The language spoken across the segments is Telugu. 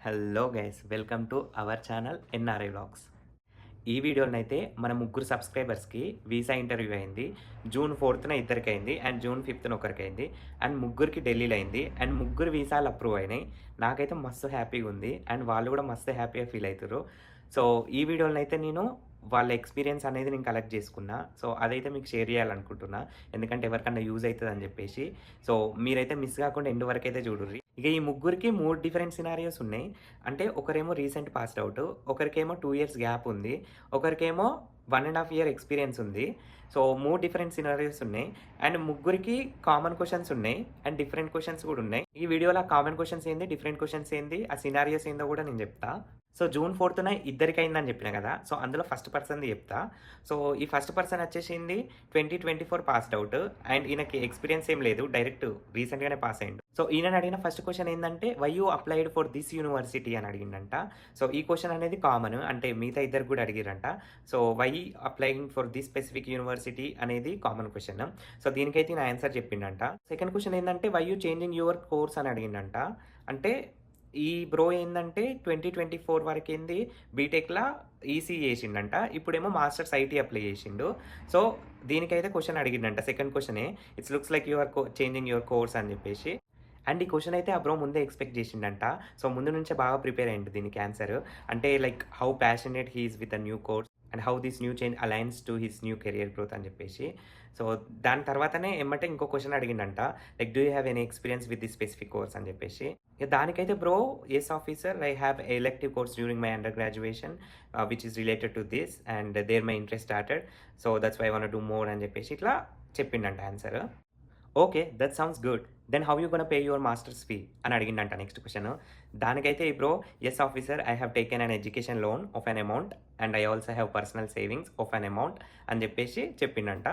Hello guys welcome to our channel NRI vlogs. ఈ వీడియోనైతే మన ముగ్గురు సబ్స్క్రైబర్స్కి వీసా ఇంటర్వ్యూ అయింది. జూన్ 4న ఇద్దరికి అయింది అండ్ జూన్ 5న ఒకరికి అయింది అండ్ ముగ్గురికి ఢిల్లీలో అయింది అండ్ ముగ్గురు వీసాలు అప్రూవ్ అయినాయి. నాకైతే మస్తు హ్యాపీగా ఉంది అండ్ వాళ్ళు కూడా మస్తు హ్యాపీగా ఫీల్ అవుతారు. సో ఈ వీడియోలో అయితే నేను వాళ్ళ ఎక్స్పీరియన్స్ అనేది నేను కలెక్ట్ చేసుకున్నా. సో అదైతే మీకు షేర్ చేయాలనుకుంటున్నా, ఎందుకంటే ఎవరికన్నా యూజ్ అవుతుంది అని చెప్పేసి. సో మీరైతే మిస్ కాకుండా ఎండ్ వరకు అయితే చూడుర్రి. ఇక ఈ ముగ్గురికి 3 డిఫరెంట్ సినారియోస్ ఉన్నాయి. అంటే ఒకరేమో రీసెంట్ పాస్డ్ అవుట్, ఒకరికేమో 2 ఇయర్స్ గ్యాప్ ఉంది, ఒకరికేమో 1.5 ఇయర్ ఎక్స్పీరియన్స్ ఉంది. సో 3 డిఫరెంట్ సినారియోస్ ఉన్నాయి అండ్ ముగ్గురికి కామన్ క్వశ్చన్స్ ఉన్నాయి అండ్ డిఫరెంట్ క్వశ్చన్స్ కూడా ఉన్నాయి. ఈ వీడియోలో కామన్ క్వశ్చన్స్ ఏంది, డిఫరెంట్ క్వశ్చన్స్ ఏంది, ఆ సినారియోస్ ఏందో కూడా నేను చెప్తా. సో జూన్ 4న ఇద్దరికి అయిందని చెప్పిన కదా, సో అందులో ఫస్ట్ పర్సన్ది చెప్తా. సో ఈ ఫస్ట్ పర్సన్ వచ్చేసింది 2024 పాస్డ్ అవుట్ అండ్ ఈయనకి ఎక్స్పీరియన్స్ ఏం లేదు, డైరెక్ట్ రీసెంట్గానే పాస్ అయ్యిండు. సో ఈయన అడిగిన ఫస్ట్ క్వశ్చన్ ఏంటంటే why you applied for this university అని అడిగిండంట. సో ఈ క్వశ్చన్ అనేది కామన్, అంటే మిగతా ఇద్దరు కూడా అడిగిరంట. So why applying for this specific university అనేది కామన్ క్వశ్చన్. సో దీనికైతే నా ఆన్సర్ చెప్పిండంట. సెకండ్ క్వశ్చన్ ఏంటంటే why you changing your course అని అడిగిండంట. అంటే ఈ బ్రో ఏందంటే 2024 వరకు ఏంది బీటెక్‌లా ఈసీ చేసిండంట, ఇప్పుడేమో మాస్టర్స్ ఐటీ అప్లై చేసిండు. సో దీనికైతే క్వశ్చన్ అడిగిండంట, సెకండ్ క్వశ్చనే it's looks like you are changing your course అని చెప్పేసి. అండ్ ఈ క్వశ్చన్ అయితే ఆ బ్రో ముందే ఎక్స్పెక్ట్ చేసిండంట. సో ముందు నుంచే బాగా ప్రిపేర్ అయ్యిండు దీనికి ఆన్సర్. అంటే like how passionate he is with the new course and how this new change aligns to his new career growth అని చెప్పేసి. సో దాని తర్వాతనే ఎమ్మటే ఇంకో క్వశ్చన్ అడిగిండంట, like do you have any experience with this specific course అని చెప్పేసి. ఇక దానికైతే bro yes officer I have elective course during my under graduation which is related to this and there my interest started, so that's why I want to do more అని చెప్పేసి ఇట్లా చెప్పిండంట answer. Okay, that sounds good. Then how you gonna pay your masters fee అని అడిగిండంట నెక్స్ట్ క్వశ్చన్. దానికైతే bro yes officer I have taken an education loan of an amount and I also have personal savings of an amount అని చెప్పేసి చెప్పిండంట.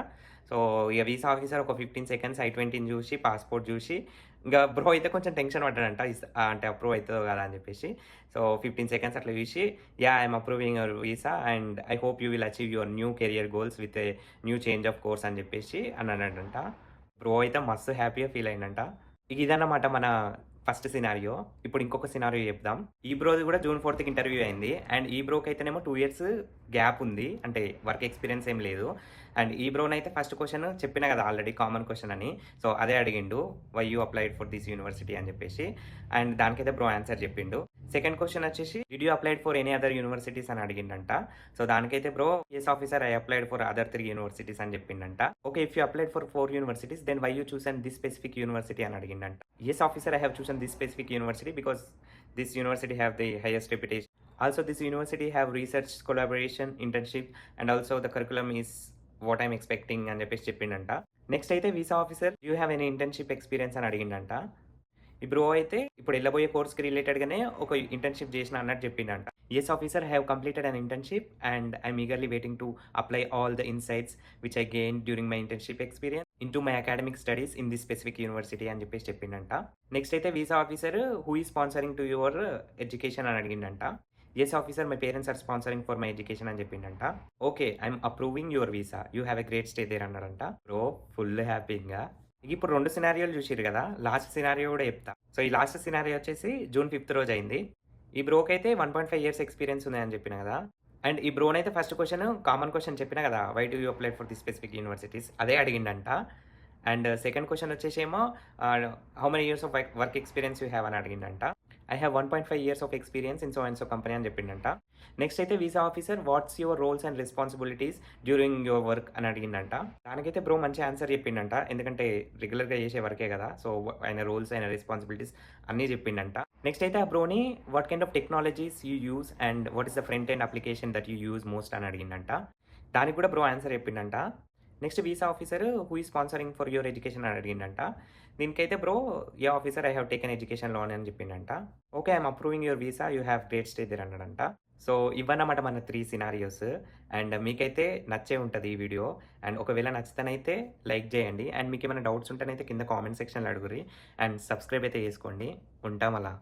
సో ఇక వీసా ఆఫీసర్ ఒక 15 సెకండ్స్ I-20ని చూసి పాస్పోర్ట్ చూసి ఇంకా బ్రో అయితే కొంచెం టెన్షన్ పడ్డాడంట, అంటే అప్రూవ్ అవుతుందో కదా అని చెప్పేసి. సో 15 సెకండ్స్ అట్లా చూసి yeah I'm approving your visa and I hope you will achieve your new career goals with a new change of course అని చెప్పేసి అన్నాడంట. బ్రో అయితే మస్తు హ్యాపీగా ఫీల్ అయిందంట. ఇక ఇదన్నమాట మన ఫస్ట్ సినారియో. ఇప్పుడు ఇంకొక సినారియో చెప్దాం. ఈ బ్రోది కూడా జూన్ 4కి ఇంటర్వ్యూ అయింది అండ్ ఈ బ్రోకి అయితేనేమో 2 ఇయర్స్ గ్యాప్ ఉంది, అంటే వర్క్ ఎక్స్పీరియన్స్ ఏం లేదు. అండ్ ఈ బ్రోనైతే ఫస్ట్ క్వశ్చన్ చెప్పిన కదా ఆల్రెడీ కామన్ క్వశ్చన్ అని, సో అదే అడిగిండు why you applied for this university అని చెప్పేసి. అండ్ దానికైతే బ్రో ఆన్సర్ చెప్పిండు. సెకండ్ క్వశ్చన్ వచ్చేసి did you applied for any other universities అని అడిగిండంట. సో దానికైతే bro yes officer I applied for other 3 universities అని చెప్పిండంట. Okay, if you applied for 4 universities then why you chosen this specific university అని అడిగిండంట. Yes officer I have chosen this specific university because this university have the highest reputation. Also, this university have research collaboration, internship, and also the curriculum is what I'm expecting అని చెప్పేసి చెప్పిండంట. నెక్స్ట్ అయితే visa officer you have any internship experience అని అడిగిండంట. ఈ బ్రో అయితే ఇప్పుడు వెళ్ళబోయే కోర్స్కి రిలేటెడ్గానే ఒక ఇంటర్న్షిప్ చేసిన అన్నట్టు చెప్పిండంట. Yes officer have completed an internship and I'm eagerly waiting to apply all the insights which I gain during my internship experience into my academic studies in this specific university అని చెప్పేసి చెప్పిండంట. నెక్స్ట్ అయితే visa officer who is sponsoring to your education అని అడిగిండంట. Yes officer my parents are sponsoring for my education అని చెప్పిండంట. Okay, I'm approving your visa you have a great stay there అన్నాడంట. బ్రో ఫుల్ హ్యాపీగా. ఇప్పుడు 2 సినారియోలు చూసిరు కదా, లాస్ట్ సినారియో కూడా చెప్తా. సో ఈ లాస్ట్ సినారియో వచ్చేసి జూన్ 5th రోజు అయింది. ఈ బ్రోకి అయితే 1.5 ఇయర్స్ ఎక్స్పీరియన్స్ ఉందని చెప్పిన కదా. అండ్ ఈ బ్రోన్ అయితే ఫస్ట్ క్వశ్చన్ కామన్ క్వశ్చన్ చెప్పిన కదా why do you apply for the specific universities అదే అడిగిండంట. అండ్ సెకండ్ క్వశ్చన్ వచ్చేసేమో how many years of work experience you have అని అడిగిండంట. I have 1.5 years of experience in so and so company అని చెప్పిండంట. నెక్స్ట్ అయితే visa officer what's your roles and responsibilities during your work అని అడిగిండంట. దానికైతే బ్రో మంచి ఆన్సర్ చెప్పిండంట, ఎందుకంటే రెగ్యులర్గా చేసే వర్కే కదా. సో ఆయన రోల్స్ ఆయన రెస్పాన్సిబిలిటీస్ అన్నీ చెప్పిండంట. నెక్స్ట్ అయితే ఆ బ్రోని what kind of technologies you use and what is the front end application that you use most అని అడిగిండంట. దానికి కూడా బ్రో ఆన్సర్ చెప్పిండంట. Next visa officer who is sponsoring for your education అని అడిగిండంట. దీనికైతే bro a officer I have taken education loan అని చెప్పిండంట. Okay, I'm approving your visa you have great stay there అన్నాడంట. సో ఇవన్నమాట మన 3 సినారియోస్. అండ్ మీకైతే నచ్చే ఉంటుంది ఈ వీడియో. అండ్ ఒకవేళ నచ్చితేనైతే లైక్ చేయండి అండ్ మీకు ఏమైనా డౌట్స్ ఉంటేనైతే కింద కామెంట్ సెక్షన్లో అడుగురి అండ్ సబ్స్క్రైబ్ అయితే చేసుకోండి. ఉంటాం అలా.